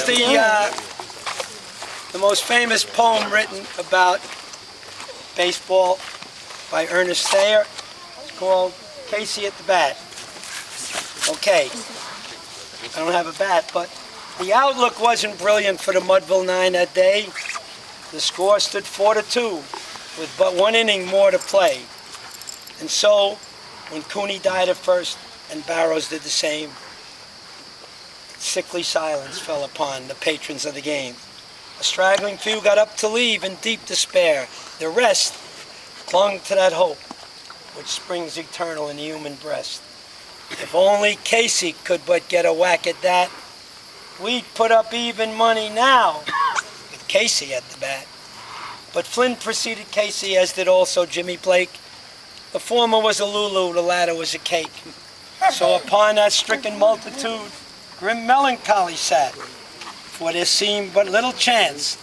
is the most famous poem written about baseball by Ernest Thayer. It's called Casey at the Bat. Okay, I don't have a bat, but the outlook wasn't brilliant for the Mudville Nine that day. The score stood 4-2 with but one inning more to play. And so, when Cooney died at first and Barrows did the same, sickly silence fell upon the patrons of the game. A straggling few got up to leave in deep despair. The rest clung to that hope which springs eternal in the human breast. If only Casey could but get a whack at that, we'd put up even money now with Casey at the bat. But Flynn preceded Casey, as did also Jimmy Blake. The former was a Lulu, the latter was a cake. So upon that stricken multitude, grim melancholy sat, for there seemed but little chance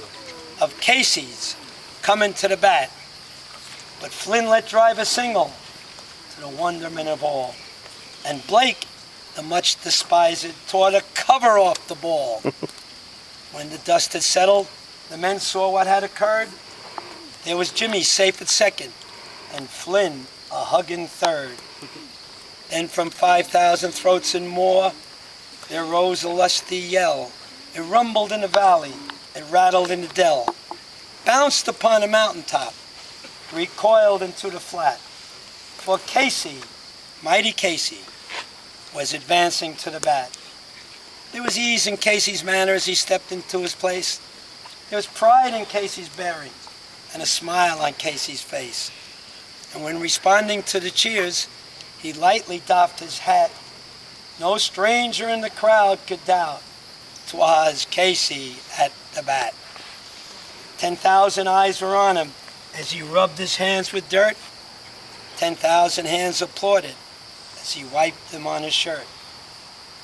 of Casey's coming to the bat. But Flynn let drive a single, to the wonderment of all. And Blake, the much despised, tore the cover off the ball. When the dust had settled, the men saw what had occurred. There was Jimmy safe at second, and Flynn a hugging third. Then from 5,000 throats and more, there rose a lusty yell. It rumbled in the valley, it rattled in the dell, bounced upon a mountaintop, recoiled into the flat. For Casey, mighty Casey, was advancing to the bat. There was ease in Casey's manner as he stepped into his place. There was pride in Casey's bearing and a smile on Casey's face. And when responding to the cheers, he lightly doffed his hat. No stranger in the crowd could doubt 'twas Casey at the bat. 10,000 eyes were on him as he rubbed his hands with dirt. 10,000 hands applauded as he wiped them on his shirt.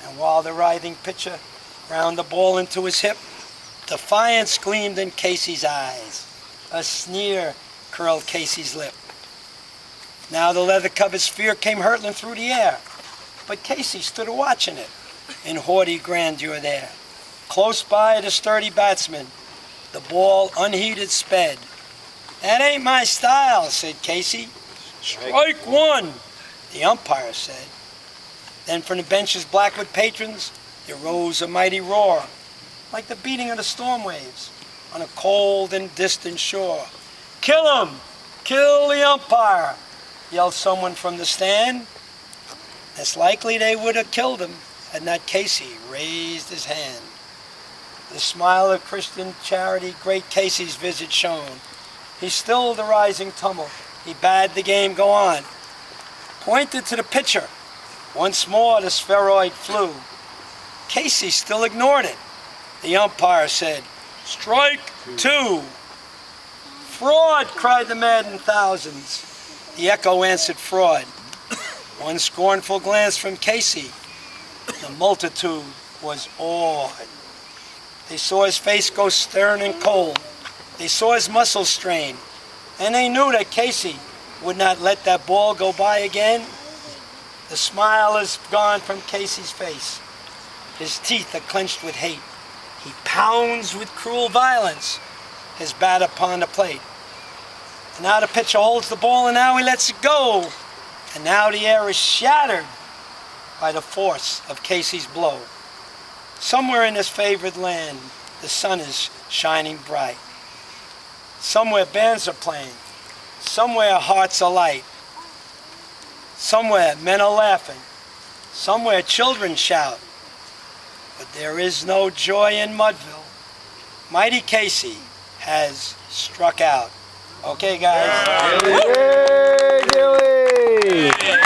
And while the writhing pitcher ground the ball into his hip, defiance gleamed in Casey's eyes. A sneer curled Casey's lip. Now the leather-covered sphere came hurtling through the air, but Casey stood watching it in haughty grandeur there. Close by the sturdy batsman, the ball unheeded sped. "That ain't my style," said Casey. "Strike one," the umpire said. Then from the benches black with patrons, there rose a mighty roar, like the beating of the storm waves on a cold and distant shore. "Kill him! Kill the umpire!" yelled someone from the stand. It's likely they would have killed him had not Casey raised his hand. The smile of Christian charity great Casey's visage shone. He stilled the rising tumult. He bade the game go on. Pointed to the pitcher. Once more the spheroid flew. Casey still ignored it. The umpire said, "Strike two." "Fraud!" cried the maddened thousands. The echo answered fraud. One scornful glance from Casey. The multitude was awed. They saw his face go stern and cold. They saw his muscles strain. And they knew that Casey would not let that ball go by again. The smile is gone from Casey's face. His teeth are clenched with hate. He pounds with cruel violence his bat upon the plate. And now the pitcher holds the ball, and now he lets it go. And now the air is shattered by the force of Casey's blow. Somewhere in this favored land, the sun is shining bright. Somewhere bands are playing. Somewhere hearts are light. Somewhere men are laughing. Somewhere children shout. But there is no joy in Mudville. Mighty Casey has struck out. Okay, guys. Yay, Gilly!